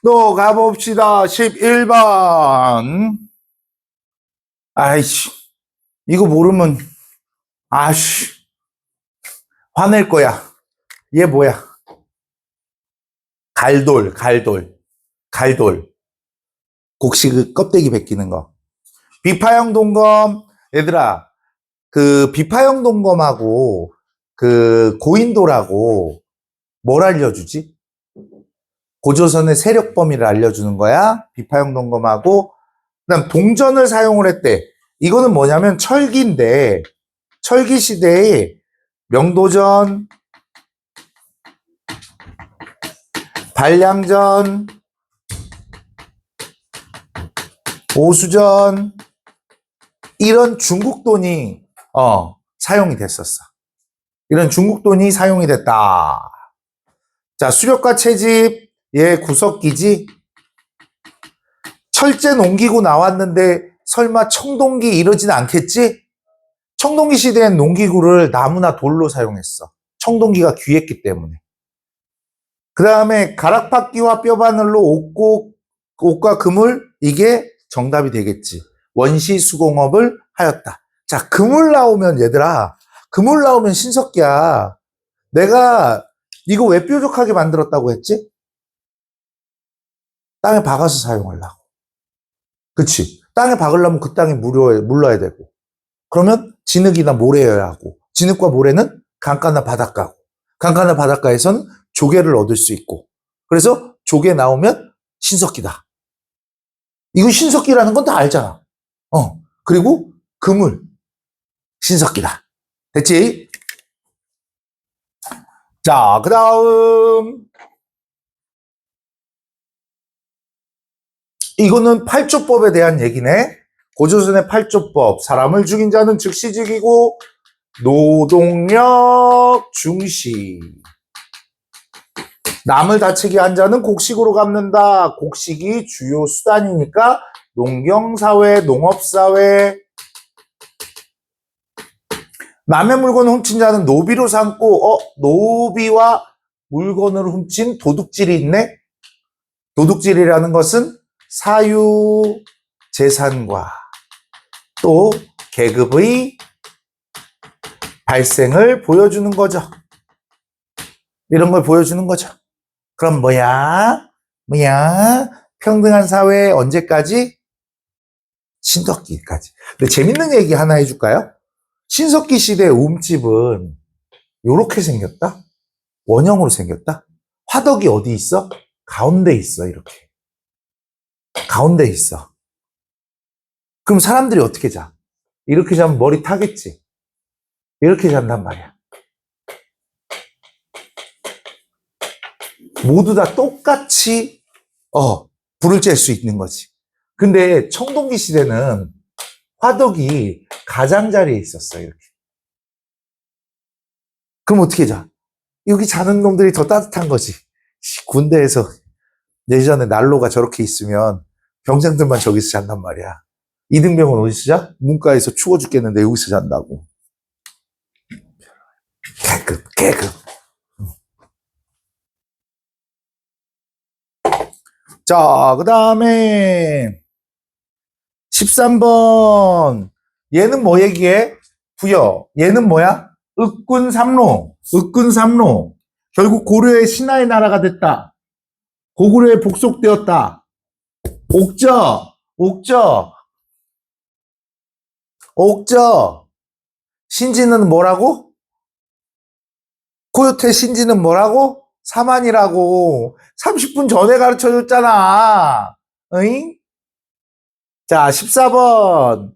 또 가봅시다. 11번. 아이씨, 이거 모르면, 아씨, 화낼 거야. 얘 뭐야? 갈돌. 곡식 껍데기 벗기는 거. 비파형 동검, 얘들아, 그 비파형 동검하고 그 고인돌하고 뭘 알려주지? 고조선의 세력 범위를 알려주는 거야. 비파형 동검하고. 그다음 동전을 사용을 했대. 이거는 뭐냐면 철기인데, 철기 시대에 명도전, 반량전, 오수전, 이런 중국 돈이 사용이 됐었어. 이런 중국 돈이 사용이 됐다. 자, 수렵과 채집, 얘 구석기지. 철제 농기구 나왔는데 설마 청동기 이러진 않겠지? 청동기 시대엔 농기구를 나무나 돌로 사용했어. 청동기가 귀했기 때문에. 그 다음에 가락바퀴와 뼈바늘로 옥과 금을, 이게 정답이 되겠지. 원시수공업을 하였다. 자, 금을 나오면 얘들아, 금을 나오면 신석기야. 내가 이거 왜 뾰족하게 만들었다고 했지? 땅에 박아서 사용하려고. 그치? 땅에 박으려면 그 땅에 물러야 되고. 그러면 진흙이나 모래여야 하고. 진흙과 모래는 강가나 바닷가고. 강가나 바닷가에선 조개를 얻을 수 있고. 그래서 조개 나오면 신석기다. 이거 신석기라는 건 다 알잖아. 그리고 그물. 신석기다. 됐지? 자, 그 다음. 이거는 팔조법에 대한 얘기네. 고조선의 팔조법. 사람을 죽인 자는 즉시 죽이고, 노동력 중시. 남을 다치게 한 자는 곡식으로 갚는다. 곡식이 주요 수단이니까 농경사회, 농업사회. 남의 물건을 훔친 자는 노비로 삼고, 노비와 물건을 훔친 도둑질이 있네? 도둑질이라는 것은 사유 재산과 또 계급의 발생을 보여주는 거죠. 이런 걸 보여주는 거죠. 그럼 뭐야? 평등한 사회 언제까지? 신석기까지. 근데 재밌는 얘기 하나 해줄까요? 신석기 시대 움집은 이렇게 생겼다? 원형으로 생겼다? 화덕이 어디 있어? 가운데 있어, 이렇게. 가운데 있어. 그럼 사람들이 어떻게 자? 이렇게 자면 머리 타겠지? 이렇게 잔단 말이야. 모두 다 똑같이 불을 쬐 수 있는 거지. 근데 청동기 시대는 화덕이 가장자리에 있었어, 이렇게. 그럼 어떻게 자? 여기 자는 놈들이 더 따뜻한 거지. 군대에서 예전에 난로가 저렇게 있으면 병장들만 저기서 잔단 말이야. 이등병은 어디서 자? 문과에서 추워 죽겠는데 여기서 잔다고. 계급. 자, 그 다음에 13번. 얘는 뭐 얘기해? 부여. 얘는 뭐야? 윽군삼로. 결국 고려의 신하의 나라가 됐다. 고구려에 복속되었다. 옥저. 신지는 뭐라고? 코요태 신지는 뭐라고? 사만이라고. 30분 전에 가르쳐줬잖아. 응? 자, 14번.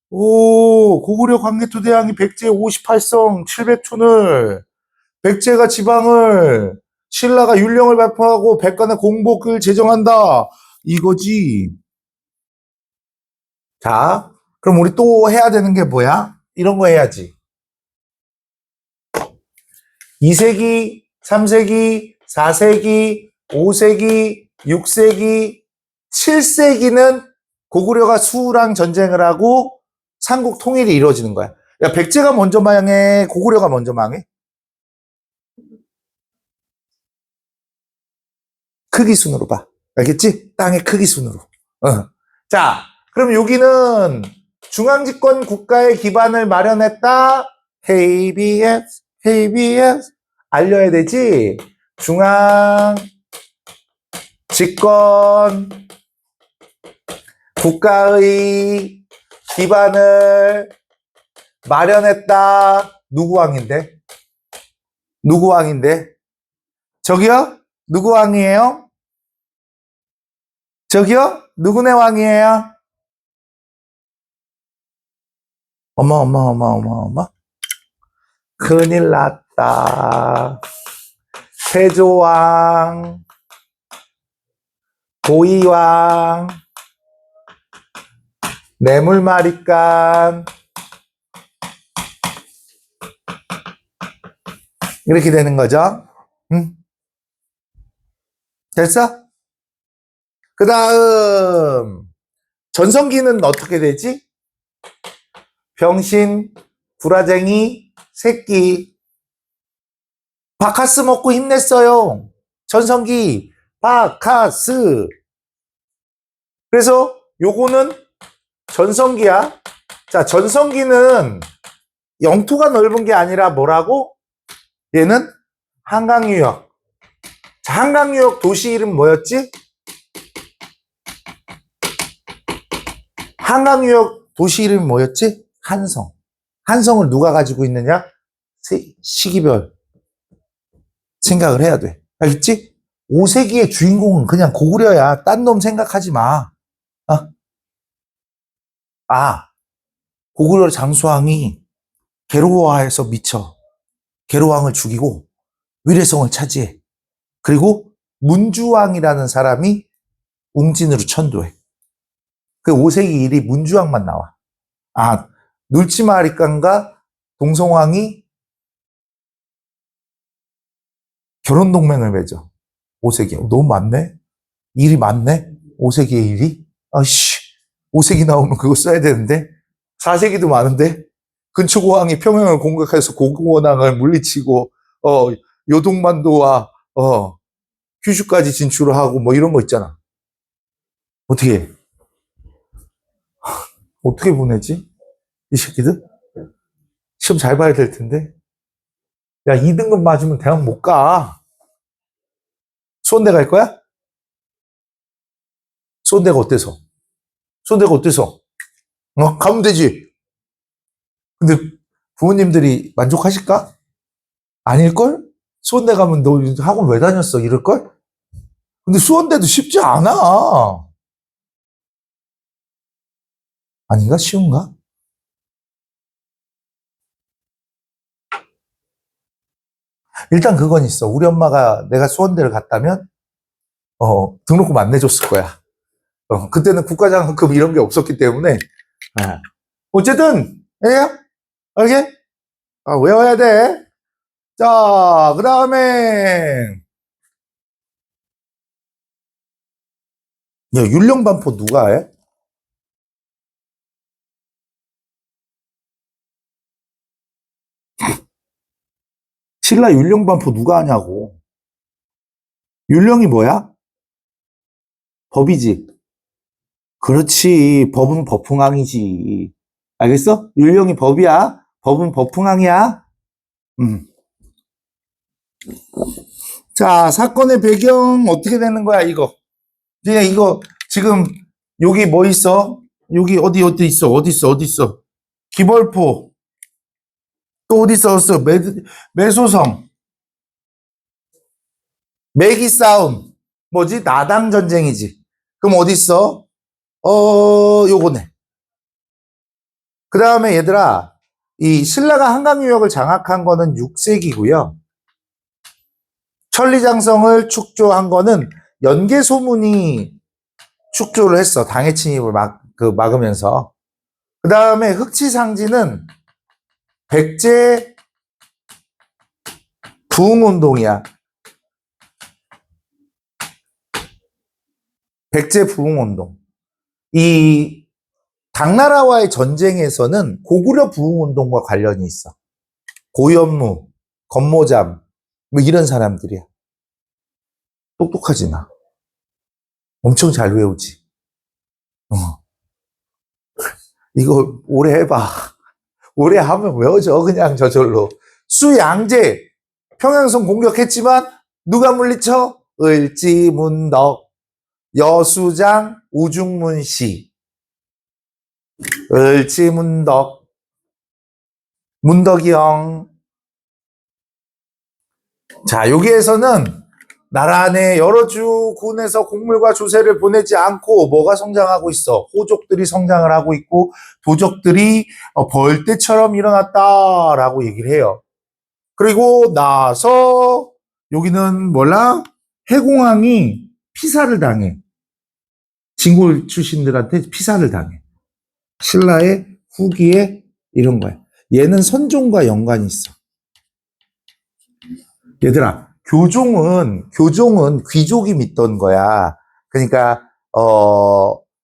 고구려 광개토대왕이 백제 58성 700촌을, 백제가 지방을, 신라가 율령을 발표하고 백관의 공복을 제정한다. 이거지. 자, 그럼 우리 또 해야 되는 게 뭐야? 이런 거 해야지. 2세기, 3세기, 4세기, 5세기, 6세기, 7세기는 고구려가 수우랑 전쟁을 하고 삼국 통일이 이루어지는 거야. 야, 백제가 먼저 망해? 고구려가 먼저 망해? 크기 순으로 봐. 알겠지? 땅의 크기 순으로. 자, 그럼 여기는 중앙집권 국가의 기반을 마련했다. KBS 알려야 되지? 중앙집권 국가의 기반을 마련했다. 누구 왕인데? 누구 왕인데? 저기요? 누구 왕이에요? 저기요? 누구네 왕이에요? 어머. 큰일 났다. 태조왕, 고이왕, 뇌물마리간. 이렇게 되는 거죠. 응? 됐어? 그 다음, 전성기는 어떻게 되지? 병신, 구라쟁이, 새끼. 바카스 먹고 힘냈어요. 전성기, 바카스. 그래서 요거는 전성기야. 자, 전성기는 영토가 넓은 게 아니라 뭐라고? 얘는 한강유역. 자, 한강유역 도시 이름 뭐였지? 한강유역 도시 이름 뭐였지? 한성. 한성을 누가 가지고 있느냐? 시기별 생각을 해야 돼. 알겠지? 5세기의 주인공은 그냥 고구려야. 딴 놈 생각하지 마. 고구려 장수왕이 게르와에서 미쳐 게르왕을 죽이고 위례성을 차지해. 그리고 문주왕이라는 사람이 웅진으로 천도해. 그 5세기 일이 문주왕만 나와. 눌치마리간과 동성왕이 결혼 동맹을 맺어. 5세기. 너무 많네? 일이 많네? 5세기의 일이? 5세기 나오면 그거 써야 되는데? 4세기도 많은데? 근초고왕이 평양을 공격해서 고구원왕을 물리치고, 요동반도와, 규슈까지 진출을 하고, 뭐 이런 거 있잖아. 어떻게 보내지? 이 새끼들? 시험 잘 봐야 될 텐데. 야, 2등급 맞으면 대학 못 가. 수원대 갈 거야? 수원대가 어때서? 가면 되지. 근데 부모님들이 만족하실까? 아닐걸? 수원대 가면 너 학원 왜 다녔어? 이럴걸? 근데 수원대도 쉽지 않아. 아닌가? 쉬운가? 일단 그건 있어. 우리 엄마가 내가 수원대를 갔다면, 등록금 안 내줬을 거야. 그때는 국가장학금 이런 게 없었기 때문에. 어쨌든, 알게? 외워야 돼. 자, 그 다음에, 야, 율령반포 누가 해? 신라 율령반포 누가 하냐고. 율령이 뭐야? 법이지. 그렇지. 법은 법흥항이지. 알겠어? 율령이 법이야. 법은 법흥항이야. 자, 사건의 배경 어떻게 되는 거야, 이거? 이거 지금 여기 뭐 있어? 여기 어디 있어? 기벌포. 또 어디 있었어? 매소성. 매기 싸움. 뭐지? 나당 전쟁이지. 그럼 어디 있어? 요거네. 그 다음에 얘들아, 이 신라가 한강유역을 장악한 거는 6세기고요. 천리장성을 축조한 거는 연개소문이 축조를 했어. 당해 침입을 막으면서. 그 다음에 흑치상지는 백제 부흥운동이야. 백제 부흥운동. 이 당나라와의 전쟁에서는 고구려 부흥운동과 관련이 있어. 고연무, 건모잠, 뭐 이런 사람들이야. 똑똑하지 나. 엄청 잘 외우지. 이거 오래 해봐. 오래 하면 외워져. 그냥 저절로. 수양제. 평양성 공격했지만 누가 물리쳐? 을지문덕. 여수장 우중문시. 을지문덕. 문덕이 형. 자, 여기에서는 나라 내 여러 주 군에서 곡물과 조세를 보내지 않고 뭐가 성장하고 있어? 호족들이 성장을 하고 있고 도적들이 벌떼처럼 일어났다라고 얘기를 해요. 그리고 나서 여기는 뭐라? 해공왕이 피살을 당해. 진골 출신들한테 피살을 당해. 신라의 후기에 이런 거야. 얘는 선종과 연관이 있어. 얘들아, 교종은 귀족이 믿던 거야. 그러니까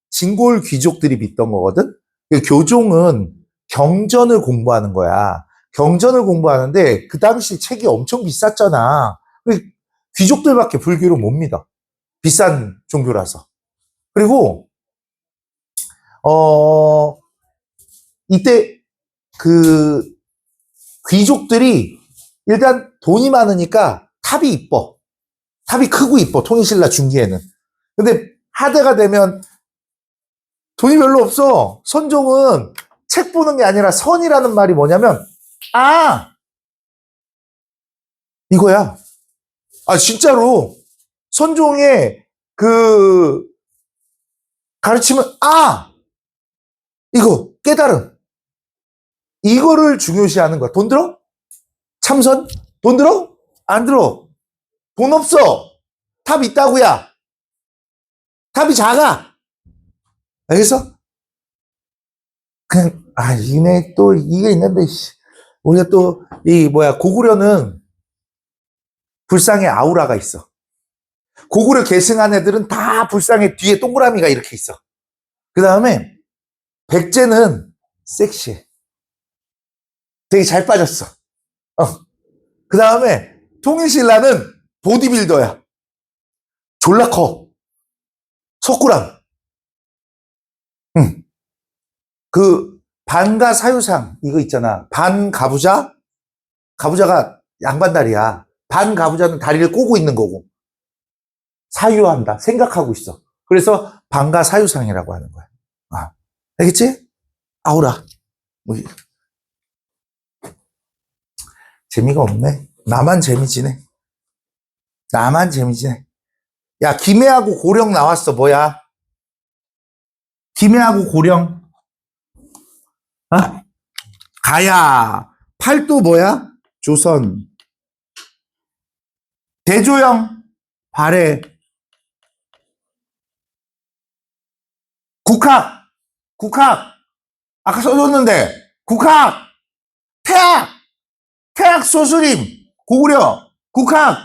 진골 귀족들이 믿던 거거든. 교종은 경전을 공부하는 거야. 경전을 공부하는데 그 당시 책이 엄청 비쌌잖아. 귀족들밖에 불교를 못 믿어. 비싼 종교라서. 그리고 이때 그 귀족들이 일단 돈이 많으니까 탑이 이뻐. 탑이 크고 이뻐. 통일신라 중기에는. 근데 하대가 되면 돈이 별로 없어. 선종은 책 보는 게 아니라 선이라는 말이 뭐냐면 이거야. 진짜로 선종의 그 가르치면 이거 깨달음. 이거를 중요시하는 거야. 돈 들어? 참선? 돈 들어? 안 들어. 돈 없어. 탑 있다고야. 탑이 작아. 알겠어? 그냥 이네 또 이게 있는데 우리가 또 고구려는 불상에 아우라가 있어. 고구려 계승한 애들은 다 불상에 뒤에 동그라미가 이렇게 있어. 그 다음에 백제는 섹시해. 되게 잘 빠졌어. 그 다음에 통일신라는 보디빌더야. 졸라 커. 석구랑. 그 반가 사유상 이거 있잖아. 반가부자? 가부자가 양반다리야. 반가부자는 다리를 꼬고 있는 거고. 사유한다. 생각하고 있어. 그래서 반가 사유상이라고 하는 거야. 알겠지? 아우라. 재미가 없네. 나만 재미지네. 나만 재미지네. 야, 김해하고 고령 나왔어. 뭐야? 김해하고 고령. 가야. 팔도 뭐야? 조선. 대조영. 발해. 국학. 아까 써줬는데. 국학. 태학 소수림. 고구려. 국학.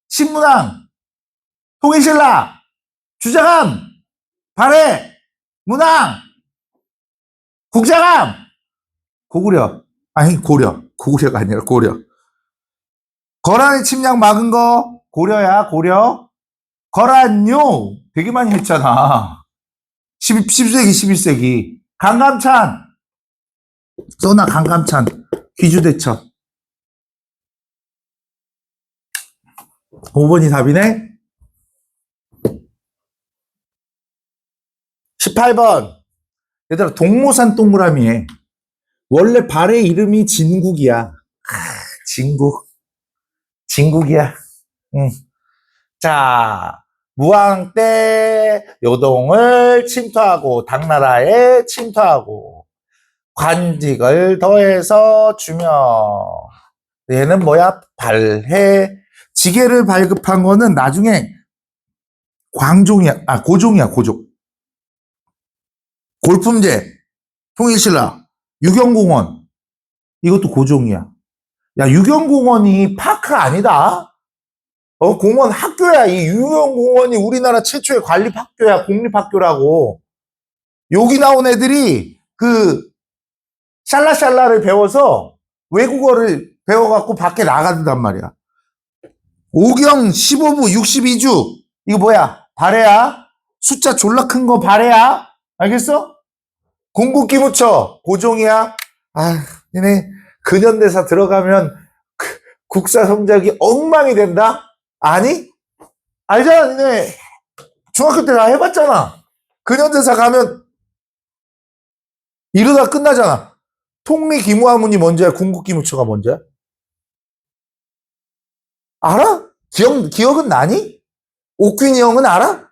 신문왕. 통일신라. 주자감. 발해. 문왕. 국자감. 고구려. 고구려가 아니라 고려. 거란의 침략 막은 거 고려야. 고려. 거란요. 되게 많이 했잖아. 10세기 11세기. 강감찬. 써나 강감찬. 귀주대첩. 5번이 답이네. 18번. 얘들아, 동모산 동그라미에 원래 발의 이름이 진국이야. 진국이야. 자, 무왕 때 요동을 침투하고 당나라에 침투하고 관직을 더해서 주며 얘는 뭐야? 발해. 지게를 발급한 거는 나중에 광종이야. 고종이야. 고종. 골품제, 통일신라, 유경공원. 이것도 고종이야. 야, 유경공원이 파크 아니다. 공원 학교야. 이 유경공원이 우리나라 최초의 관립학교야. 공립학교라고. 여기 나온 애들이 샬라샬라를 배워서 외국어를 배워갖고 밖에 나가단 말이야. 오경 15부 62주. 이거 뭐야? 발해야. 숫자 졸라 큰 거 바래야. 알겠어? 궁극기 묻혀. 고종이야. 아, 니네 근현대사 들어가면 국사 성적이 엉망이 된다? 아니? 알잖아, 니네. 중학교 때 다 해봤잖아. 근현대사 가면 이러다 끝나잖아. 통미 기무화문이 먼저야? 궁극기 묻혀가 먼저야? 알아? 기억은 나니? 옥균이 형은 알아?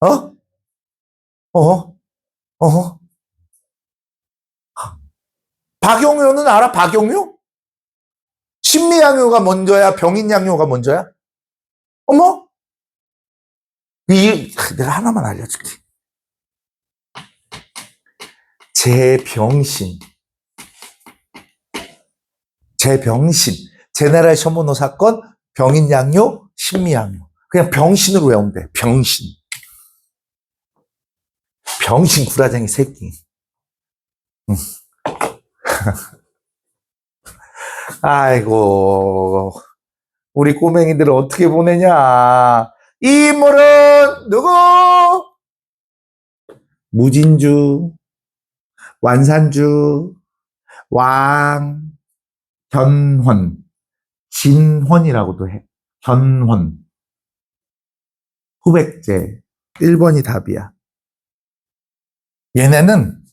어? 어? 어? 박용효는 알아? 박용효? 신미양요가 먼저야? 병인양요가 먼저야? 어머? 내가 하나만 알려줄게. 제병신. 제네랄 쇼모노 사건, 병인양요, 신미양요. 그냥 병신으로 외우면 돼. 병신. 병신 구라쟁이 새끼. 아이고, 우리 꼬맹이들은 어떻게 보내냐. 이 인물은 누구? 무진주, 완산주, 왕, 견훤, 진훤이라고도 해. 견훤. 후백제. 1번이 답이야. 얘는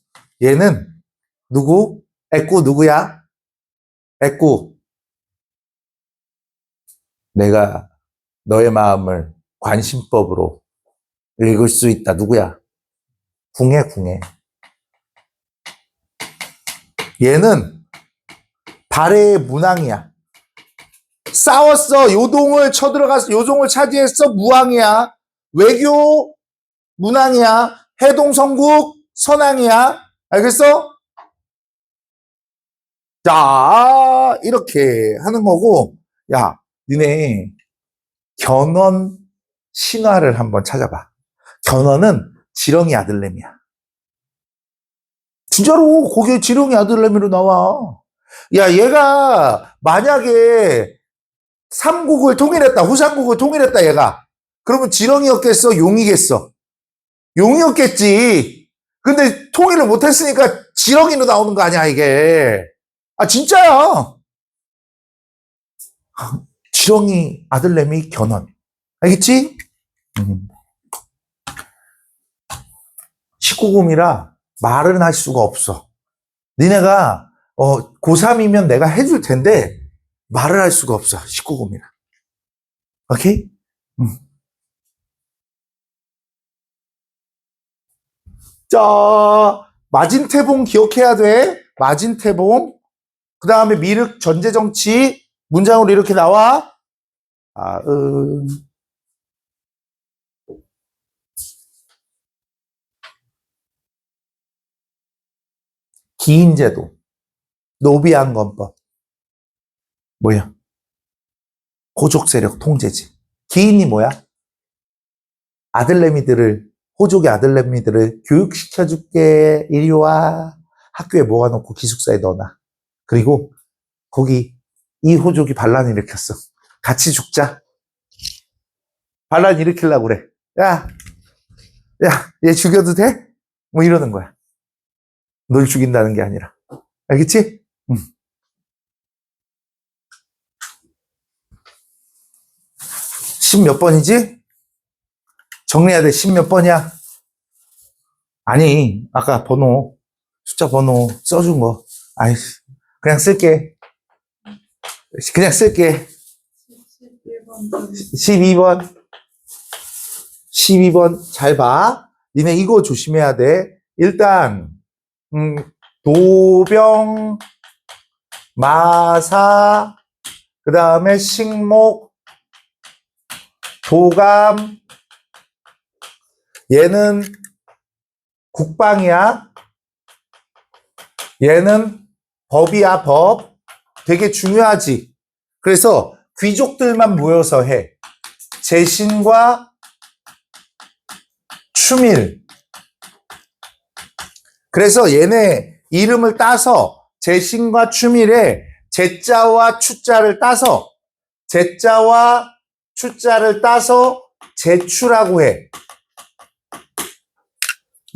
누구? 애꾸 누구야? 애꾸. 내가 너의 마음을 관심법으로 읽을 수 있다. 누구야? 궁예. 얘는 발해의 문왕이야. 싸웠어. 요동을 쳐들어가서 요동을 차지했어. 무왕이야. 외교 문왕이야. 해동성국 선왕이야. 알겠어? 자, 이렇게 하는 거고. 야, 니네 견훤 신화를 한번 찾아봐. 견훤은 지렁이 아들내미야. 진짜로 거기에 지렁이 아들내미로 나와. 야, 얘가 만약에 삼국을 통일했다, 후삼국을 통일했다, 얘가. 그러면 지렁이였겠어? 용이겠어? 용이었겠지. 근데 통일을 못했으니까 지렁이로 나오는 거 아니야, 이게. 아, 진짜야. 지렁이 아들내미 견훤. 알겠지? 19금이라 말은 할 수가 없어. 니네가 고3이면 내가 해줄 텐데 말을 할 수가 없어. 19금이라. 오케이? 자, 마진태봉 기억해야 돼. 마진태봉. 그 다음에 미륵 전제정치. 문장으로 이렇게 나와. 기인제도. 노비안건법. 뭐야? 호족 세력 통제지. 기인이 뭐야? 호족의 아들내미들을 교육시켜줄게. 이리 와. 학교에 모아놓고 기숙사에 넣어놔. 그리고 거기 이 호족이 반란 일으켰어. 같이 죽자. 반란 일으키려고 그래. 야, 얘 죽여도 돼? 뭐 이러는 거야. 널 죽인다는 게 아니라. 알겠지? 응. 10몇 번이지? 정리해야 돼. 10몇 번이야? 아니, 아까 숫자 번호 써준 거. 아이, 그냥 쓸게. 12번. 12번 잘 봐. 니네 이거 조심해야 돼. 일단 도병, 마사, 그 다음에 식목, 도감. 얘는 국방이야. 얘는 법이야, 법. 되게 중요하지. 그래서 귀족들만 모여서 해. 제신과 추밀. 그래서 얘네 이름을 따서 제신과 추밀에 제자와 추자를 따서 제출하고 해.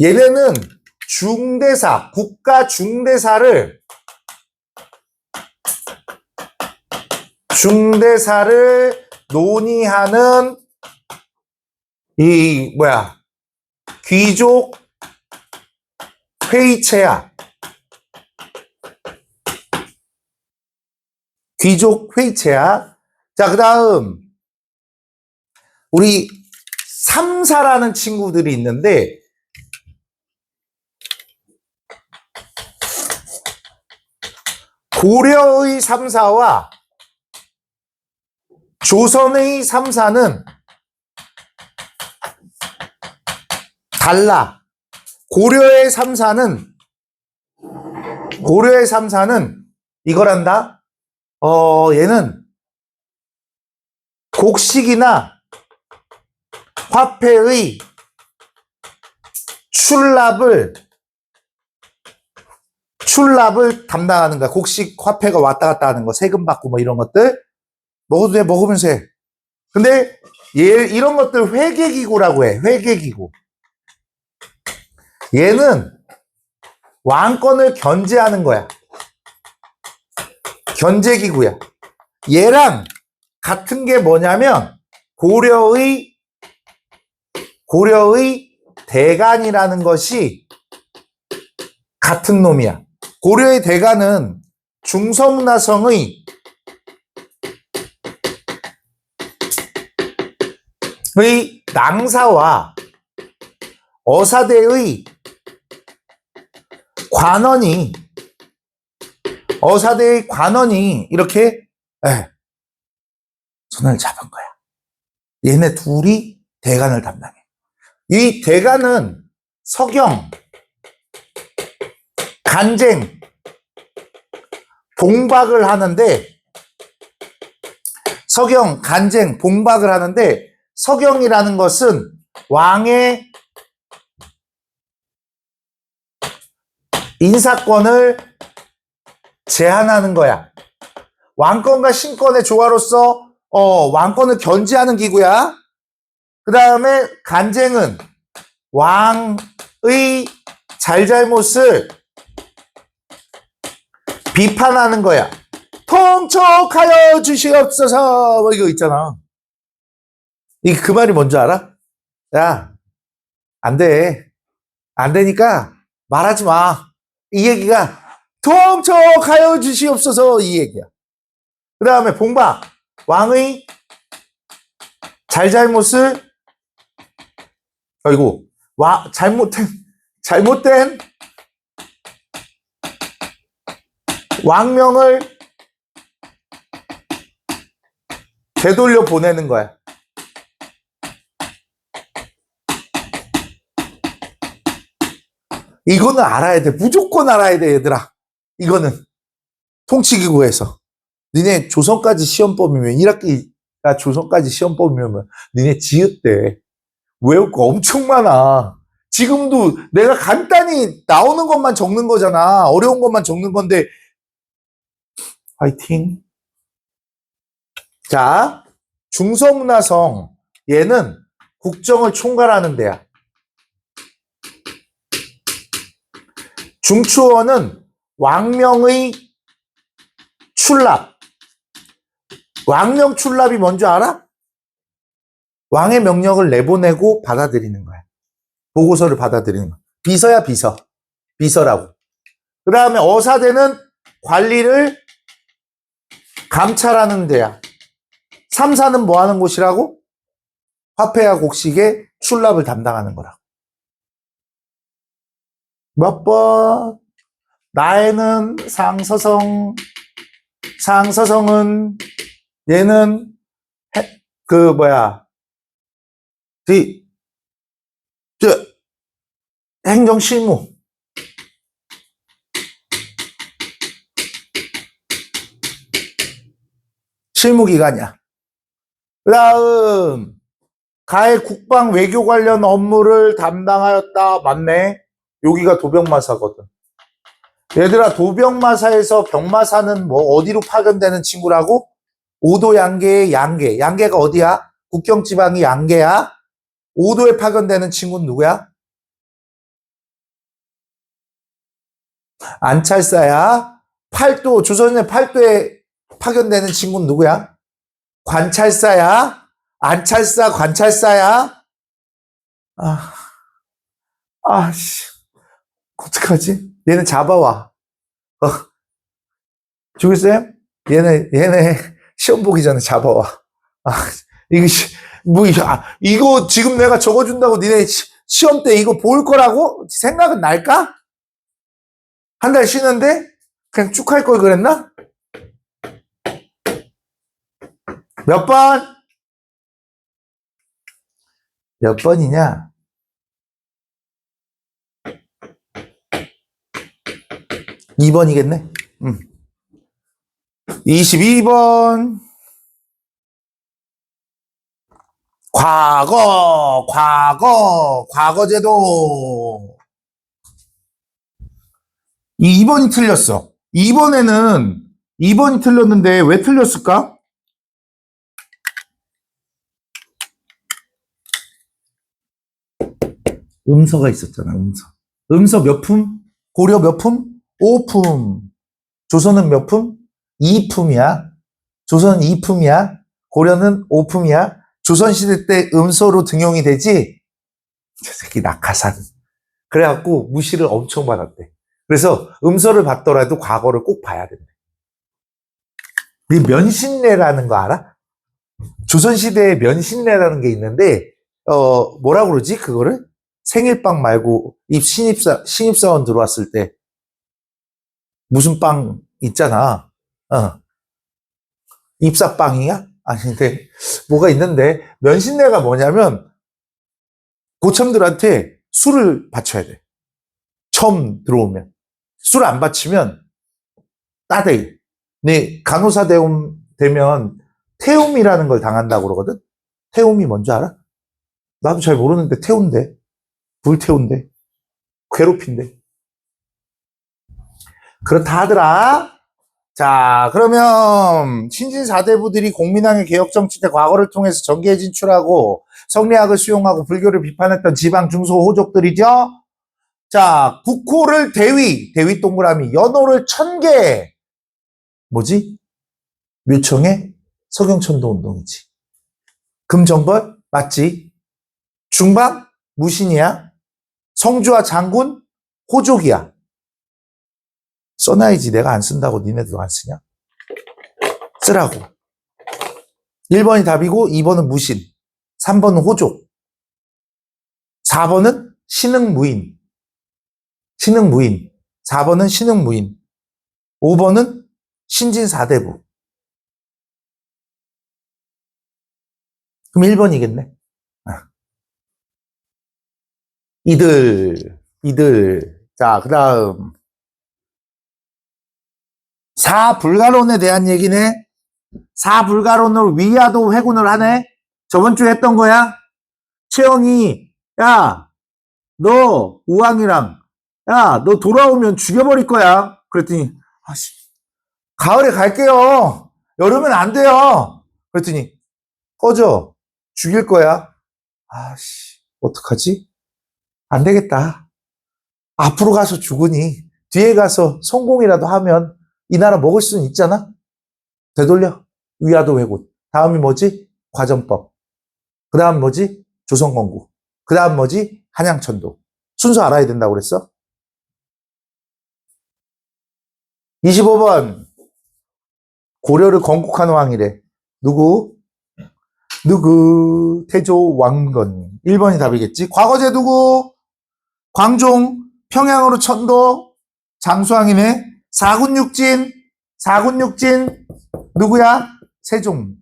얘네는 중대사, 국가 중대사를 논의하는 귀족 회의체야. 귀족 회의체야. 자, 그 다음, 우리 3사라는 친구들이 있는데, 고려의 3사와 조선의 3사는 달라. 고려의 3사는 이거란다. 얘는 곡식이나 화폐의 출납을 담당하는 거야. 곡식, 화폐가 왔다 갔다 하는 거, 세금 받고 뭐 이런 것들. 먹어도 돼, 먹으면서 해. 근데 이런 것들 회계기구라고 해. 회계기구. 얘는 왕권을 견제하는 거야. 견제기구야. 얘랑 같은 게 뭐냐면 고려의 대간이라는 것이 같은 놈이야. 고려의 대간은 중서문화성의 낭사와 어사대의 관원이 이렇게 손을 잡은 거야. 얘네 둘이 대간을 담당해. 이 대간은 서경, 간쟁, 봉박을 하는데, 서경이라는 것은 왕의 인사권을 제한하는 거야. 왕권과 신권의 조화로서 왕권을 견제하는 기구야. 그 다음에 간쟁은 왕의 잘잘못을 비판하는 거야. 통촉하여 주시옵소서. 뭐 이거 있잖아. 그 말이 뭔지 알아? 야, 안 돼. 안 되니까 말하지 마. 이 얘기가 통촉하여 주시옵소서 이 얘기야. 그 다음에 봉박. 왕의 잘못을 잘못된 왕명을 되돌려 보내는 거야. 이거는 알아야 돼. 무조건 알아야 돼, 얘들아. 이거는 통치기구에서. 니네 조선까지 시험범위면 1학기가 조선까지 시험범위면 니네 지읒대. 외울 거 엄청 많아. 지금도 내가 간단히 나오는 것만 적는 거잖아. 어려운 것만 적는 건데. 화이팅. 자, 중서문화성. 얘는 국정을 총괄하는 데야. 중추원은 왕명의 출납. 왕명 출납이 뭔지 알아? 왕의 명령을 내보내고 받아들이는 거야. 보고서를 받아들이는 거야. 비서야, 비서. 비서라고. 그 다음에 어사대는 관리를 감찰하는 데야. 3사는 뭐 하는 곳이라고? 화폐와 곡식의 출납을 담당하는 거라고. 몇 번? 나에는 상서성은 얘는 행정실무. 실무기관이야. 그 다음 가해 국방 외교 관련 업무를 담당하였다. 맞네. 여기가 도병마사거든. 얘들아, 도병마사에서 병마사는 뭐 어디로 파견되는 친구라고? 오도 양계의 양계. 양계가 어디야? 국경지방이 양계야. 5도에 파견되는 친구는 누구야? 안찰사야. 8도, 조선의 8도에 파견되는 친구는 누구야? 관찰사야. 안찰사, 관찰사야. 아, 씨. 어떡하지? 얘는 잡아와. 주글쌤? 얘네 시험 보기 전에 잡아와. 아, 이거, 이거 지금 내가 적어준다고 니네 시험 때 이거 볼 거라고 생각은 날까? 한 달 쉬는데? 그냥 쭉 할 걸 그랬나? 몇 번? 몇 번이냐? 2번이겠네? 22번. 과거제도. 2번이 틀렸어. 2번이 틀렸는데 왜 틀렸을까? 음서가 있었잖아, 음서. 음서 몇 품? 고려 몇 품? 5품. 조선은 몇 품? 2품이야. 조선은 2품이야. 고려는 5품이야. 조선시대 때 음서로 등용이 되지? 저 새끼 낙하산. 그래갖고 무시를 엄청 받았대. 그래서 음서를 받더라도 과거를 꼭 봐야 된대. 이 면신례라는 거 알아? 조선시대에 면신례라는 게 있는데, 뭐라 그러지, 그거를? 생일빵 말고, 신입사원 들어왔을 때, 무슨 빵 있잖아. 입사빵이야? 아닌데, 뭐가 있는데, 면신례가 뭐냐면, 고참들한테 술을 바쳐야 돼. 처음 들어오면. 술 안 바치면, 따대. 네, 간호사 되면, 태움이라는 걸 당한다고 그러거든? 태움이 뭔지 알아? 나도 잘 모르는데, 태운대. 불태운대. 괴롭힌대. 그렇다 하더라. 자, 그러면 신진 4대부들이 공민왕의 개혁정치 때 과거를 통해서 정계에 진출하고 성리학을 수용하고 불교를 비판했던 지방 중소 호족들이죠. 자, 국호를 대위 동그라미, 연호를 천개. 뭐지? 묘청의 서경천도 운동이지. 금정벌 맞지? 중방 무신이야. 성주와 장군 호족이야. 써놔야지. 내가 안 쓴다고 니네도 안 쓰냐? 쓰라고. 1번이 답이고 2번은 무신, 3번은 호족, 4번은 신흥무인, 4번은 신흥무인, 5번은 신진4대부. 그럼 1번이겠네. 이들. 자, 그 다음. 사불가론에 대한 얘기네. 사불가론을 위야도 회군을 하네. 저번 주에 했던 거야. 최영이, 야, 너 우왕이랑, 야, 너 돌아오면 죽여버릴 거야. 그랬더니, 아씨, 가을에 갈게요. 여름엔 안 돼요. 그랬더니, 꺼져. 죽일 거야. 아씨, 어떡하지? 안 되겠다. 앞으로 가서 죽으니 뒤에 가서 성공이라도 하면 이 나라 먹을 수는 있잖아. 되돌려. 위화도 회군. 다음이 뭐지? 과전법. 그 다음 뭐지? 조선건국. 그 다음 뭐지? 한양천도. 순서 알아야 된다고 그랬어? 25번. 고려를 건국한 왕이래. 누구? 태조 왕건. 1번이 답이겠지. 과거제 누구? 광종, 평양으로 천도, 장수왕이네. 사군육진 누구야? 세종.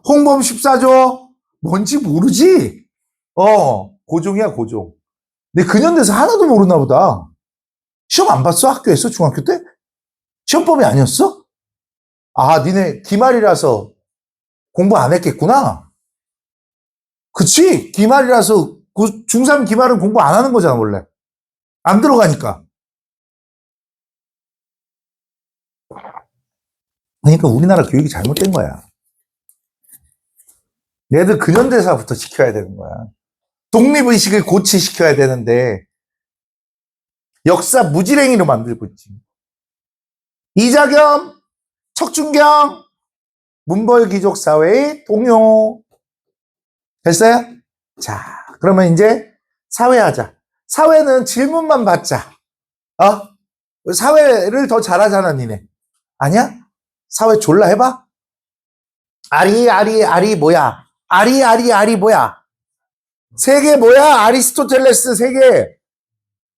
홍범 14조 뭔지 모르지? 고종이야, 고종. 내 근현대사 하나도 모르나 보다. 시험 안 봤어? 학교에서? 중학교 때? 시험법이 아니었어? 아, 니네 기말이라서 공부 안 했겠구나? 그치? 기말이라서 중3 기말은 공부 안 하는 거잖아, 원래. 안 들어가니까. 그러니까 우리나라 교육이 잘못된 거야. 얘들 근현대사부터 시켜야 되는 거야. 독립의식을 고취시켜야 되는데 역사 무지랭이로 만들고 있지. 이자겸, 척준경, 문벌귀족사회의 동요. 됐어요? 자, 그러면 이제 사회하자. 사회는 질문만 받자. 사회를 더 잘하잖아, 니네. 아니야? 사회 졸라 해봐? 아리 뭐야? 아리 뭐야? 세계 뭐야? 아리스토텔레스 세계.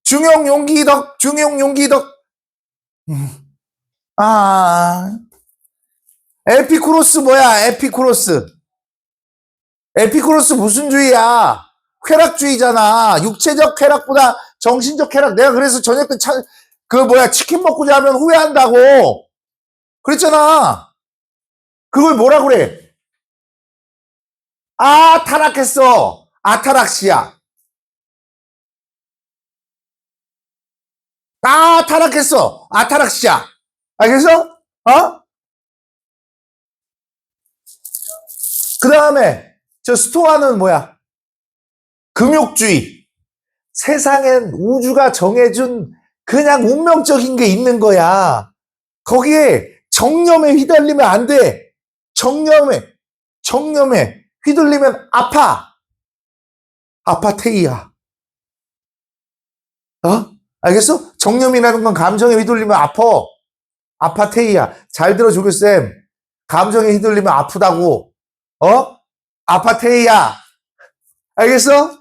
중용용기덕. 에피쿠로스 뭐야? 에피쿠로스 무슨 주의야? 쾌락주의잖아. 육체적 쾌락보다 정신적 쾌락. 내가 그래서 저녁 때 치킨 먹고 자면 후회한다고. 그랬잖아. 그걸 뭐라 그래? 타락했어. 아타락시야. 타락했어. 아타락시야. 알겠어? 그 다음에 저 스토아는 뭐야? 금욕주의. 세상엔 우주가 정해준 그냥 운명적인 게 있는 거야. 거기에 정념에 휘둘리면 안 돼. 정념에 휘둘리면 아파테이야. 알겠어? 정념이라는 건 감정에 휘둘리면 아파테이야. 잘 들어, 조교쌤. 감정에 휘둘리면 아프다고. 아파테이야. 알겠어?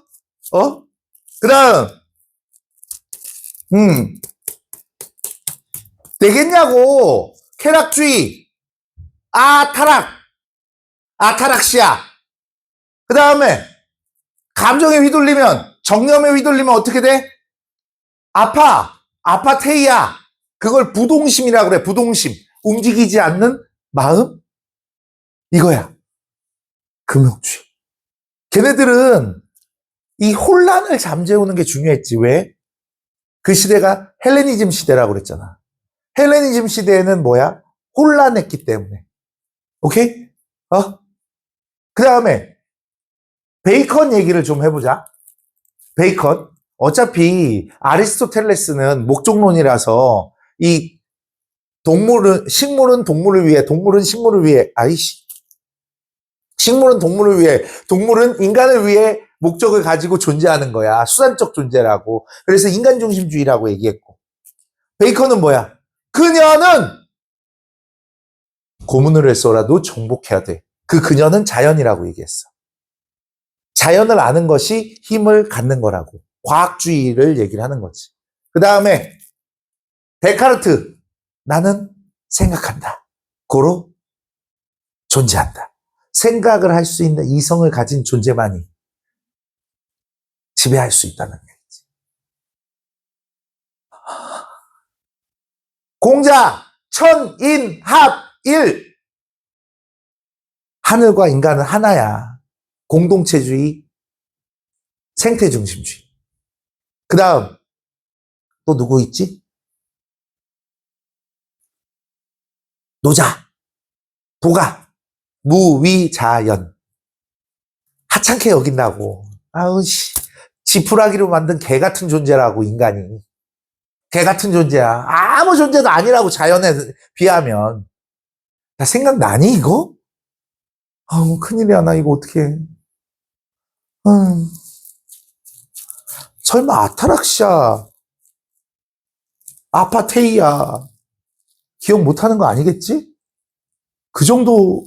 그 다음, 되겠냐고. 쾌락주의. 아타락시야. 그 다음에, 감정에 휘둘리면, 정념에 휘둘리면 어떻게 돼? 아파테이야. 그걸 부동심이라고 그래, 부동심. 움직이지 않는 마음? 이거야. 금욕주의. 걔네들은 이 혼란을 잠재우는 게 중요했지. 왜? 그 시대가 헬레니즘 시대라고 그랬잖아. 헬레니즘 시대에는 뭐야? 혼란했기 때문에. 오케이? 그 다음에 베이컨 얘기를 좀 해보자. 베이컨. 어차피 아리스토텔레스는 목적론이라서 이 식물은 동물을 위해, 식물은 동물을 위해, 동물은 인간을 위해 목적을 가지고 존재하는 거야. 수단적 존재라고. 그래서 인간중심주의라고 얘기했고. 베이컨은 뭐야? 그녀는 고문을 했어라도 정복해야 돼. 그녀는 자연이라고 얘기했어. 자연을 아는 것이 힘을 갖는 거라고. 과학주의를 얘기를 하는 거지. 그 다음에 데카르트. 나는 생각한다. 고로 존재한다. 생각을 할 수 있는 이성을 가진 존재만이 지배할 수 있다는 얘기지. 공자, 천인합일. 하늘과 인간은 하나야. 공동체주의, 생태중심주의. 그 다음 또 누구 있지? 노자, 도가, 무위자연. 하찮게 여긴다고. 지푸라기로 만든 개 같은 존재라고, 인간이. 개 같은 존재야. 아무 존재도 아니라고, 자연에 비하면. 나 생각나니, 이거? 큰일이야, 나 이거 어떡해. 설마 아타락시아, 아파테이야. 기억 못하는 거 아니겠지? 그 정도,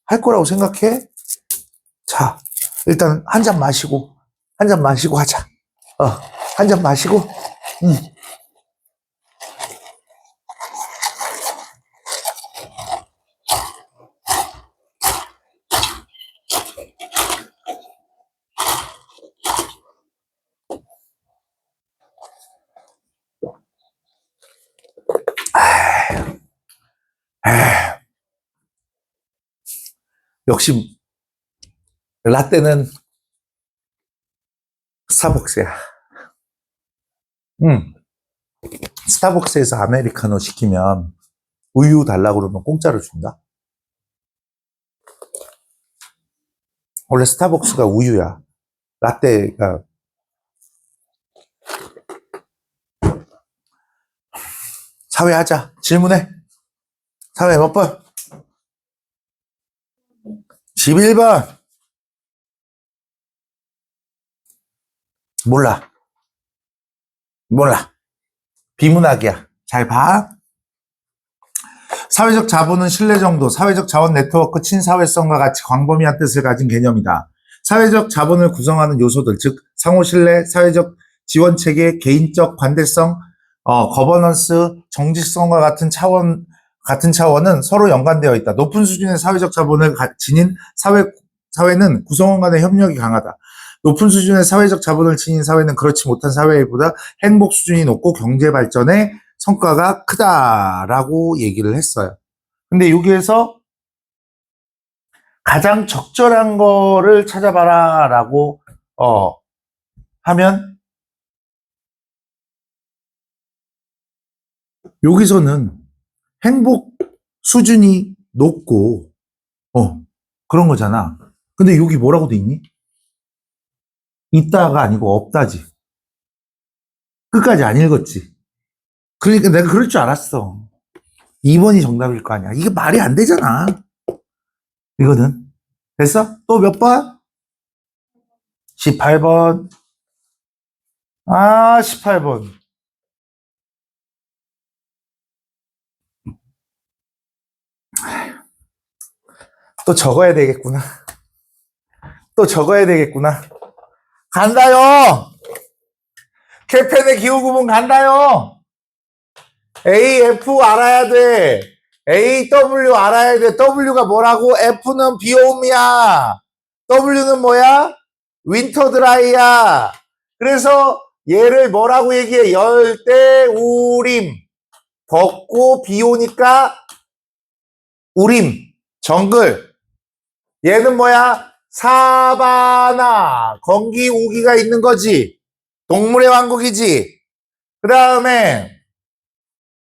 할 거라고 생각해? 자, 일단 한 잔 마시고 하자. 한 잔 마시고, 역시, 라떼는 스타벅스야. 스타벅스에서 아메리카노 시키면 우유 달라고 그러면 공짜로 준다. 원래 스타벅스가 우유야. 라떼가. 사회 하자. 질문해. 사회 몇 번? 11번. 몰라. 몰라. 비문학이야. 잘 봐. 사회적 자본은 신뢰 정도, 사회적 자원 네트워크, 친사회성과 같이 광범위한 뜻을 가진 개념이다. 사회적 자본을 구성하는 요소들, 즉 상호 신뢰, 사회적 지원 체계, 개인적 관대성, 거버넌스, 정직성과 같은 차원은 서로 연관되어 있다. 높은 수준의 사회적 자본을 지닌 사회는 구성원 간의 협력이 강하다. 높은 수준의 사회적 자본을 지닌 사회는 그렇지 못한 사회보다 행복 수준이 높고 경제 발전의 성과가 크다라고 얘기를 했어요. 근데 여기에서 가장 적절한 거를 찾아봐라 라고 하면 여기서는 행복 수준이 높고 그런 거잖아. 근데 여기 뭐라고 돼 있니? 있다가 아니고 없다지. 끝까지 안 읽었지. 그러니까 내가 그럴 줄 알았어. 2번이 정답일 거 아니야. 이게 말이 안 되잖아. 이거는. 됐어? 또 몇 번? 18번. 18번. 또 적어야 되겠구나. 또 적어야 되겠구나. 간다요! 캐펜의 기호구분 간다요! AF 알아야 돼. AW 알아야 돼. W가 뭐라고? F는 비옴이야. W는 뭐야? 윈터 드라이야. 그래서 얘를 뭐라고 얘기해? 열대 우림. 덥고 비 오니까 우림. 정글. 얘는 뭐야? 사바나. 건기 우기가 있는 거지. 동물의 왕국이지. 그 다음에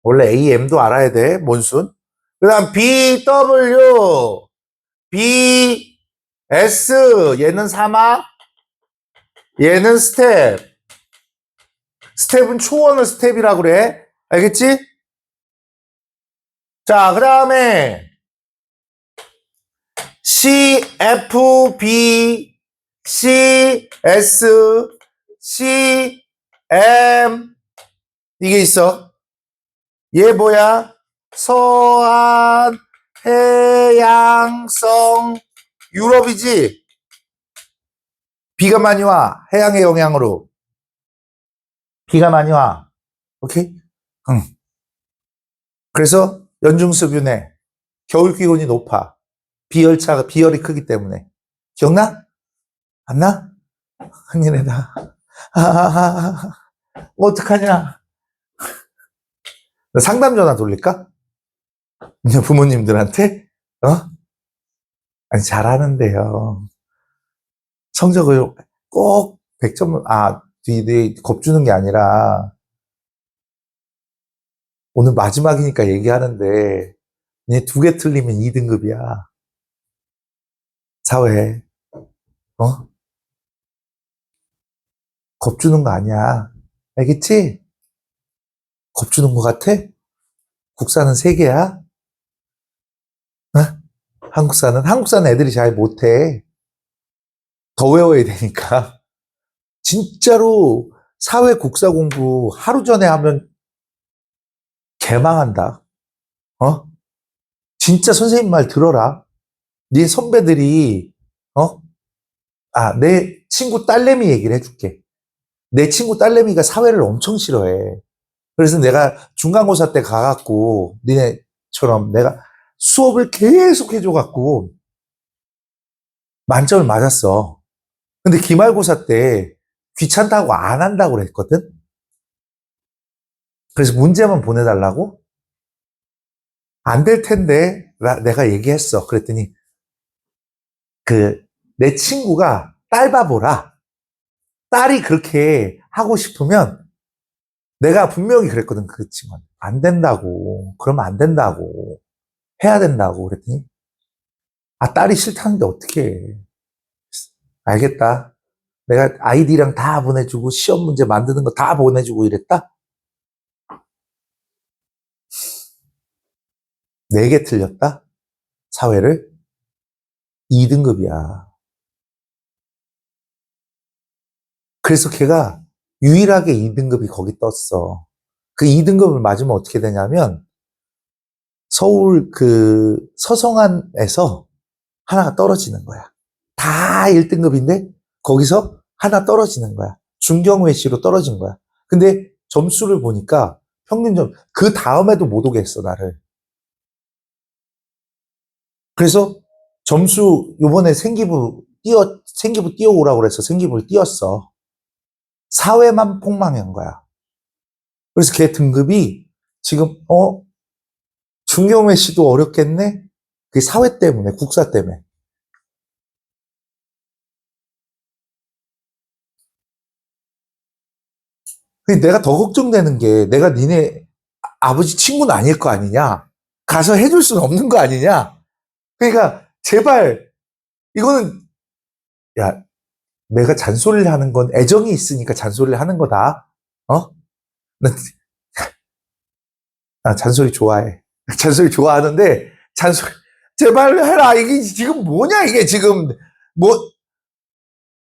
원래 AM도 알아야 돼. 몬순. 그 다음 BW. BS. 얘는 사막. 얘는 스텝. 스텝은 초원을 스텝이라고 그래. 알겠지? 자, 그 다음에 CFB, CS, CM 이게 있어. 얘 뭐야? 서한 해양성 유럽이지. 비가 많이 와. 해양의 영향으로. 비가 많이 와. 오케이? 응. 그래서 연중수균에 겨울 기온이 높아. 비열이 크기 때문에. 기억나? 안 나? 큰일이다. 어떡하냐? 상담 전화 돌릴까? 부모님들한테? 아니, 잘하는데요. 성적을 꼭 100점, 겁주는 게 아니라, 오늘 마지막이니까 얘기하는데, 얘 2개 틀리면 2등급이야. 사회. 겁주는 거 아니야. 알겠지? 겁주는 거 같아? 국사는 3개야? 한국사는 애들이 잘 못해. 더 외워야 되니까. 진짜로 사회 국사 공부 하루 전에 하면 개망한다. 진짜 선생님 말 들어라. 네 선배들이, 내 친구 딸내미 얘기를 해줄게. 내 친구 딸내미가 사회를 엄청 싫어해. 그래서 내가 중간고사 때 가갖고, 니네처럼 내가 수업을 계속 해줘갖고, 만점을 맞았어. 근데 기말고사 때 귀찮다고 안 한다고 그랬거든? 그래서 문제만 보내달라고? 안 될 텐데, 내가 얘기했어. 그랬더니, 내 친구가 딸 바보라. 딸이 그렇게 하고 싶으면, 내가 분명히 그랬거든, 그 친구한테. 안 된다고. 그러면 안 된다고. 해야 된다고. 그랬더니, 딸이 싫다는데 어떻게 해. 알겠다. 내가 아이디랑 다 보내주고 시험 문제 만드는 거 다 보내주고 이랬다? 4개 틀렸다? 사회를? 2등급이야. 그래서 걔가 유일하게 2등급이 거기 떴어. 그 2등급을 맞으면 어떻게 되냐면 서울 그 서성안에서 하나가 떨어지는 거야. 다 1등급인데 거기서 하나 떨어지는 거야. 중경외시로 떨어진 거야. 근데 점수를 보니까 평균점 그 다음에도 못 오게 했어 나를. 그래서 점수 요번에 생기부 띄워오라고 그래서 생기부를 띄웠어. 사회만 폭망한 거야. 그래서 걔 등급이 지금 중경외시도 어렵겠네. 그 사회 때문에 국사 때문에. 근데 내가 더 걱정되는 게 내가 니네 아버지 친구는 아닐 거 아니냐. 가서 해줄 수는 없는 거 아니냐. 그러니까 제발 이거는 야 내가 잔소리를 하는 건 애정이 있으니까 잔소리를 하는 거다. 어? 나 잔소리 좋아해. 잔소리 좋아하는데 잔소리 제발 해라. 이게 지금 뭐냐 이게 지금 뭐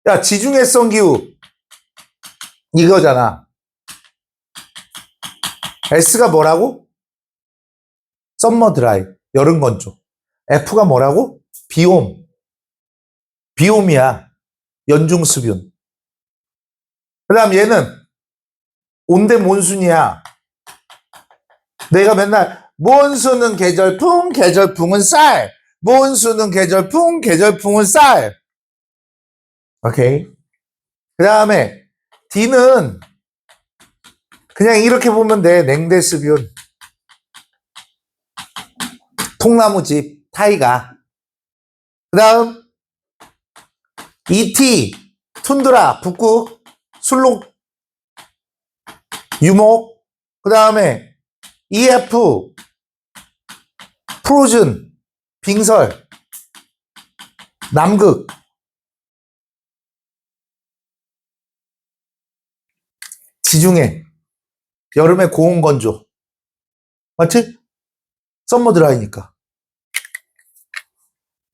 야 지중해성 기후 이거잖아. S가 뭐라고? 썸머 드라이 여름 건조. F가 뭐라고? 비옴. 비옴이야. 연중 습윤. 그다음 얘는 온대 몬순이야. 내가 맨날 몬순은 계절풍, 계절풍은 쌀. 몬순은 계절풍, 계절풍은 쌀. 오케이. 그 다음에 D는 그냥 이렇게 보면 돼. 냉대습윤. 통나무집, 타이가. 그 다음 ET, 툰드라, 북극, 술록, 유목. 그 다음에 EF, 프로즌, 빙설, 남극. 지중해, 여름에 고온 건조. 맞지? 썸머 드라이니까.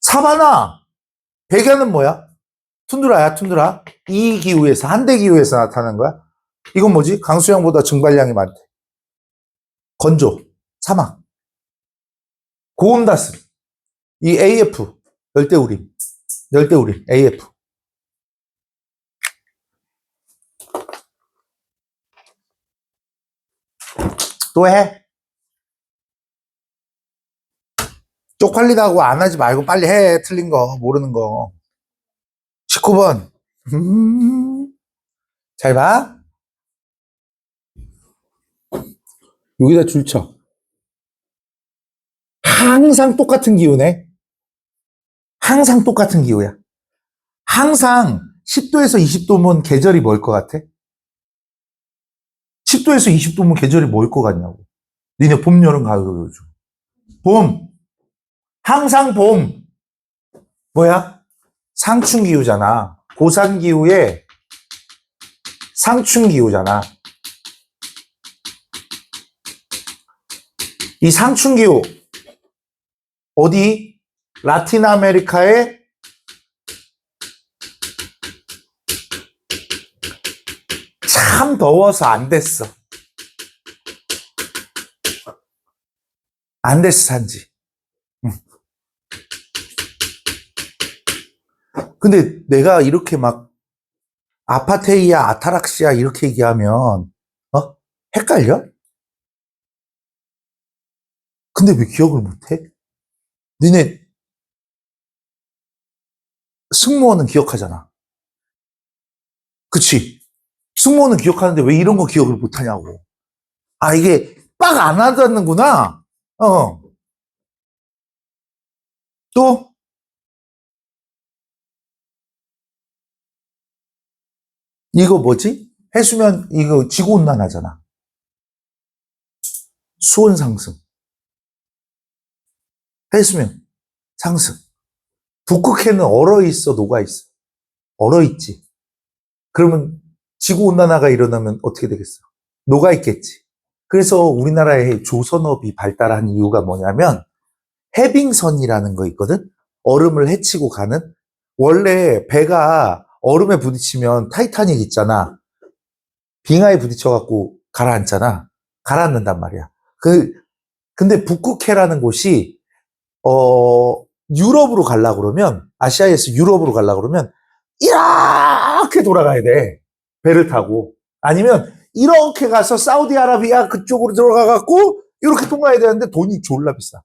사바나, 백야는 뭐야? 툰드라야, 툰드라. 이 기후에서, 한대 기후에서 나타나는 거야. 이건 뭐지? 강수량보다 증발량이 많대. 건조, 사막. 고온다스, 이 AF, 열대우림. 열대우림, AF. 또 해? 쪽팔리다고 안 하지 말고 빨리 해. 틀린 거, 모르는 거. 19번. 잘 봐. 여기다 줄 쳐. 항상 똑같은 기후네. 항상 똑같은 기후야. 항상 10도에서 20도면 계절이 뭘 것 같아? 10도에서 20도면 계절이 뭘 것 같냐고. 니네 봄, 여름, 가을, 요즘. 봄. 항상 봄. 뭐야? 상춘기후잖아. 고산기후에 상춘기후잖아. 이 상춘기후 어디? 라틴 아메리카에 참 더워서 안 됐어. 안 됐어 산지. 근데 내가 이렇게 막 아파테이아, 아타락시아 이렇게 얘기하면 헷갈려? 근데 왜 기억을 못해? 니네 승무원은 기억하잖아. 그치? 승무원은 기억하는데 왜 이런 거 기억을 못하냐고. 아 이게 빡 안 와닿는구나. 또 이거 뭐지? 해수면 이거 지구온난화잖아. 수온 상승. 해수면 상승. 북극해는 얼어 있어, 녹아 있어. 얼어있지. 그러면 지구온난화가 일어나면 어떻게 되겠어? 녹아있겠지. 그래서 우리나라의 조선업이 발달한 이유가 뭐냐면 해빙선이라는 거 있거든? 얼음을 헤치고 가는? 원래 배가 얼음에 부딪히면 타이타닉 있잖아. 빙하에 부딪혀갖고 가라앉잖아. 가라앉는단 말이야. 근데 북극해라는 곳이, 유럽으로 가려고 그러면, 아시아에서 유럽으로 가려고 그러면, 이렇게 돌아가야 돼. 배를 타고. 아니면, 이렇게 가서 사우디아라비아 그쪽으로 들어가갖고, 이렇게 통과해야 되는데 돈이 졸라 비싸.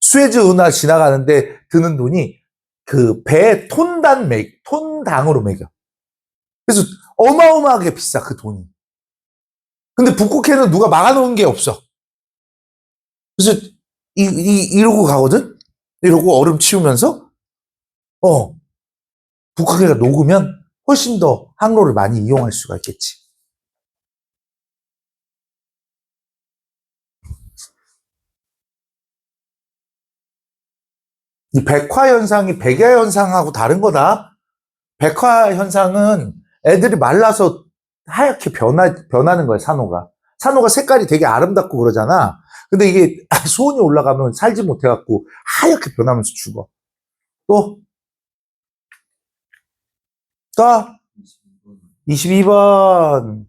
수에즈 운하 지나가는데 드는 돈이 그 배 톤당으로 매겨. 그래서 어마어마하게 비싸, 그 돈이. 근데 북극해는 누가 막아놓은 게 없어. 그래서 이러고 가거든? 이러고 얼음 치우면서, 북극해가 녹으면 훨씬 더 항로를 많이 이용할 수가 있겠지. 이 백화 현상이 백야 현상하고 다른 거다. 백화 현상은 애들이 말라서 하얗게 변하는 거야, 산호가. 산호가 색깔이 되게 아름답고 그러잖아. 근데 이게 수온이 올라가면 살지 못해갖고 하얗게 변하면서 죽어. 또 22번.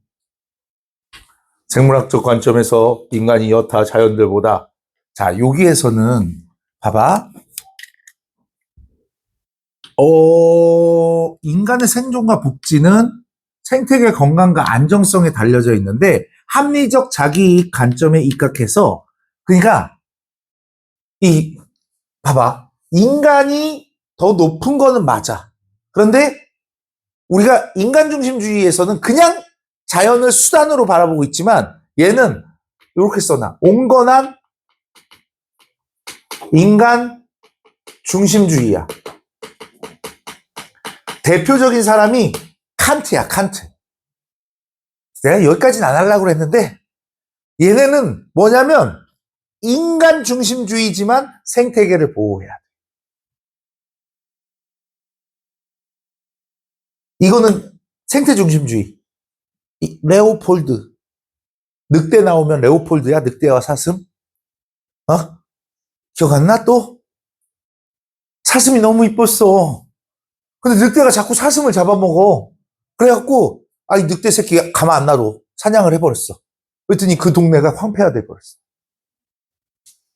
생물학적 관점에서 인간이 여타 자연들보다, 자, 여기에서는 봐봐. 인간의 생존과 복지는 생태계 건강과 안정성에 달려져 있는데 합리적 자기이익 관점에 입각해서, 그러니까 봐봐, 인간이 더 높은 거는 맞아. 그런데 우리가 인간 중심주의에서는 그냥 자연을 수단으로 바라보고 있지만 얘는 이렇게 써놔. 온건한 인간 중심주의야. 대표적인 사람이 칸트야, 칸트. 내가 여기까지는 안 하려고 했는데 얘네는 뭐냐면 인간 중심주의지만 생태계를 보호해야 돼. 이거는 생태 중심주의. 레오폴드. 늑대 나오면 레오폴드야, 늑대와 사슴. 기억 안 나 또? 사슴이 너무 이뻤어. 근데 늑대가 자꾸 사슴을 잡아먹어. 그래갖고, 이 늑대 새끼가 가만 안 놔도 사냥을 해버렸어. 그랬더니 그 동네가 황폐화돼 버렸어.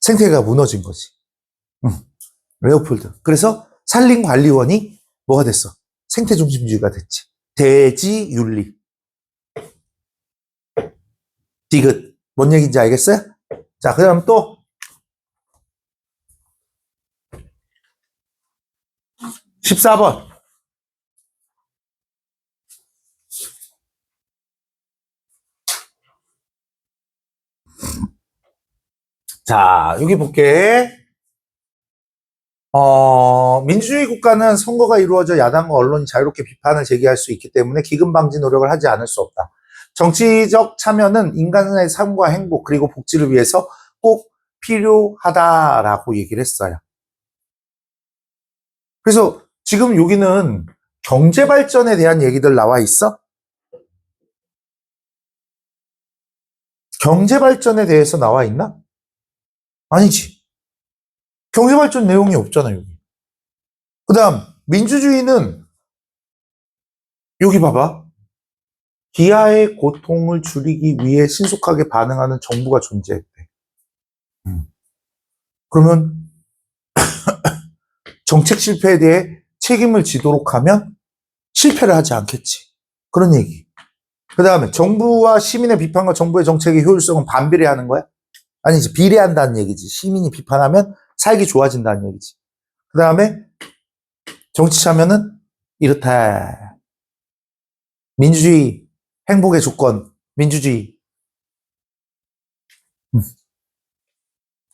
생태계가 무너진 거지. 응. 레오폴드. 그래서 산림관리원이 뭐가 됐어? 생태중심주의가 됐지. 대지윤리. 디귿. 뭔 얘기인지 알겠어요? 자, 그 다음 또 14번. 자, 여기 볼게. 민주주의 국가는 선거가 이루어져 야당과 언론이 자유롭게 비판을 제기할 수 있기 때문에 기금 방지 노력을 하지 않을 수 없다. 정치적 참여는 인간의 삶과 행복 그리고 복지를 위해서 꼭 필요하다라고 얘기를 했어요. 그래서 지금 여기는 경제 발전에 대한 얘기들 나와 있어? 경제 발전에 대해서 나와 있나? 아니지. 경제 발전 내용이 없잖아, 여기. 그 다음, 민주주의는 여기 봐봐. 기아의 고통을 줄이기 위해 신속하게 반응하는 정부가 존재했대. 그러면 정책 실패에 대해 책임을 지도록 하면 실패를 하지 않겠지. 그런 얘기. 그 다음에 정부와 시민의 비판과 정부의 정책의 효율성은 반비례하는 거야? 아니지. 비례한다는 얘기지. 시민이 비판하면 살기 좋아진다는 얘기지. 그 다음에 정치 참여는 이렇다. 민주주의, 행복의 조건, 민주주의.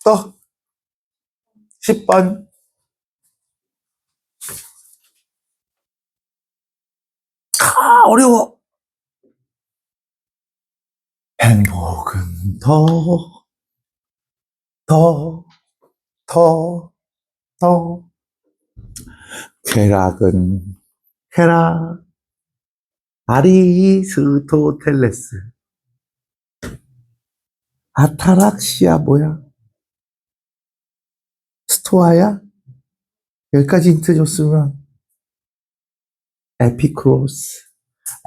또 10번. 어려워. 행복은 더, 더, 더. 쾌락은 헤라, 아리스토텔레스. 아타락시아 뭐야? 스토아야? 여기까지 힌트 줬으면 에피크로스.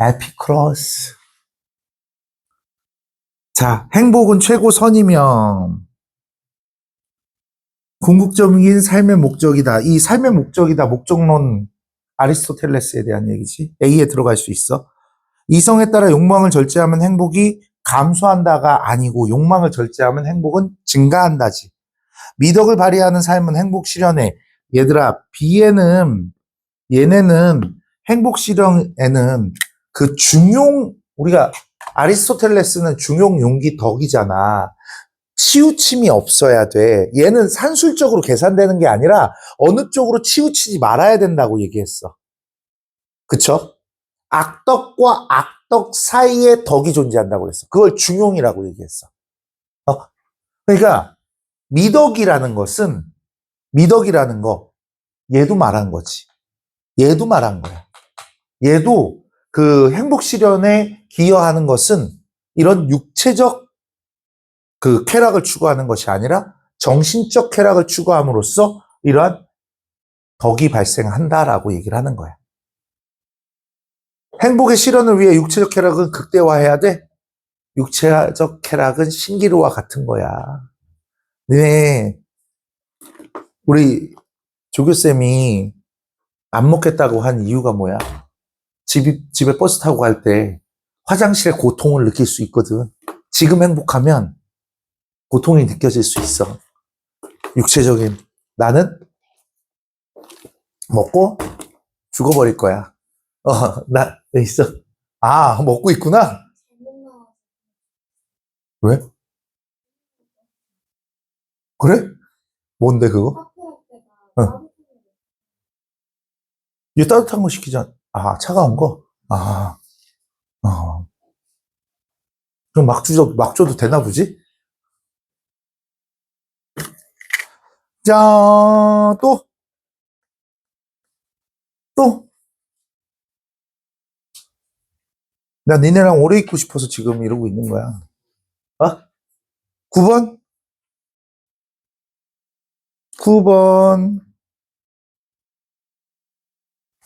에피크로스. 자, 행복은 최고 선이면 궁극적인 삶의 목적이다. 이 삶의 목적이다. 목적론 아리스토텔레스에 대한 얘기지. A에 들어갈 수 있어. 이성에 따라 욕망을 절제하면 행복이 감소한다가 아니고 욕망을 절제하면 행복은 증가한다지. 미덕을 발휘하는 삶은 행복 실현에 얘들아 얘네는 행복 실현에는 그 중용 우리가 아리스토텔레스는 중용 용기 덕이잖아. 치우침이 없어야 돼. 얘는 산술적으로 계산되는 게 아니라 어느 쪽으로 치우치지 말아야 된다고 얘기했어. 그쵸? 악덕과 악덕 사이에 덕이 존재한다고 그랬어. 그걸 중용이라고 얘기했어. 어? 그러니까 미덕이라는 거 얘도 말한 거지. 얘도 말한 거야. 얘도 그 행복 실현에 기여하는 것은 이런 육체적 그 쾌락을 추구하는 것이 아니라 정신적 쾌락을 추구함으로써 이러한 덕이 발생한다라고 얘기를 하는 거야. 행복의 실현을 위해 육체적 쾌락은 극대화해야 돼. 육체적 쾌락은 신기루와 같은 거야. 네, 우리 조교쌤이 안 먹겠다고 한 이유가 뭐야? 집에 버스 타고 갈 때 화장실의 고통을 느낄 수 있거든. 지금 행복하면 고통이 느껴질 수 있어. 육체적인. 나는 먹고 죽어버릴 거야. 나 있어. 아, 먹고 있구나? 왜? 그래? 뭔데, 그거? 응. 얘 따뜻한 거 시키자. 아, 차가운 거? 아, 어. 그럼 막 줘도 되나 보지? 자, 또. 나 니네랑 오래 있고 싶어서 지금 이러고 있는 거야. 어? 9번? 9번.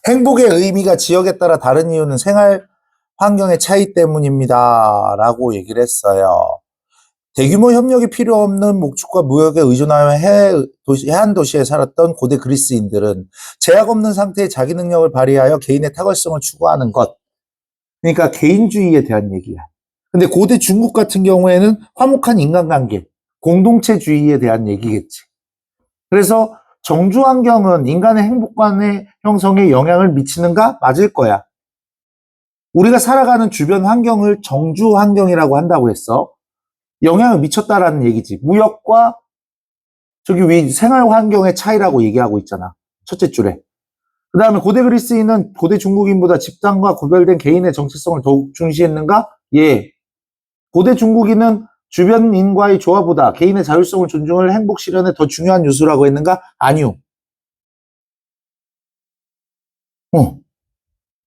행복의 의미가 지역에 따라 다른 이유는 생활 환경의 차이 때문입니다. 라고 얘기를 했어요. 대규모 협력이 필요 없는 목축과 무역에 의존하여 해안 도시에 살았던 고대 그리스인들은 제약 없는 상태의 자기 능력을 발휘하여 개인의 탁월성을 추구하는 것. 그러니까 개인주의에 대한 얘기야. 근데 고대 중국 같은 경우에는 화목한 인간관계, 공동체주의에 대한 얘기겠지. 그래서 정주 환경은 인간의 행복관의 형성에 영향을 미치는가? 맞을 거야. 우리가 살아가는 주변 환경을 정주 환경이라고 한다고 했어. 영향을 미쳤다라는 얘기지. 무역과 저기 위 생활 환경의 차이라고 얘기하고 있잖아. 첫째 줄에. 그 다음에 고대 그리스인은 고대 중국인보다 집단과 구별된 개인의 정체성을 더욱 중시했는가? 예. 고대 중국인은 주변인과의 조화보다 개인의 자율성을 존중을 행복 실현에 더 중요한 요소라고 했는가? 아니요.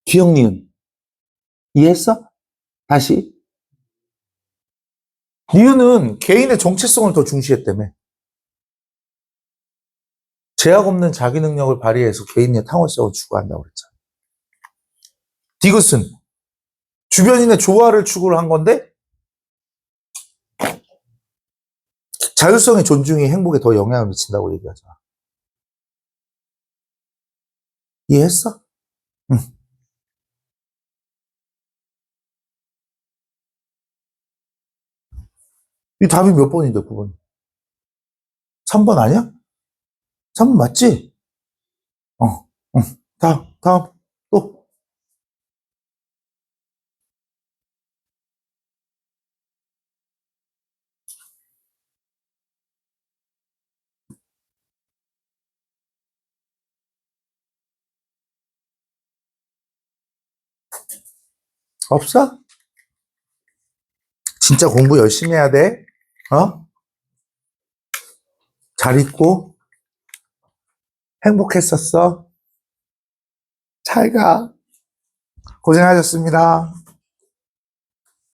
기억, 니은. 이해했어? 다시. 니은은 개인의 정체성을 더 중시했다며. 제약 없는 자기 능력을 발휘해서 개인의 탕월성을 추구한다고 그랬잖아. 디귿은 주변인의 조화를 추구를 한 건데 자율성의 존중이 행복에 더 영향을 미친다고 얘기하잖아. 이해했어? 응. 이 답이 몇 번인데, 9번? 3번 아니야? 3번 맞지? 어, 응. 다음, 또. 없어? 진짜 공부 열심히 해야 돼. 어? 잘 있고, 행복했었어. 잘 가. 고생하셨습니다.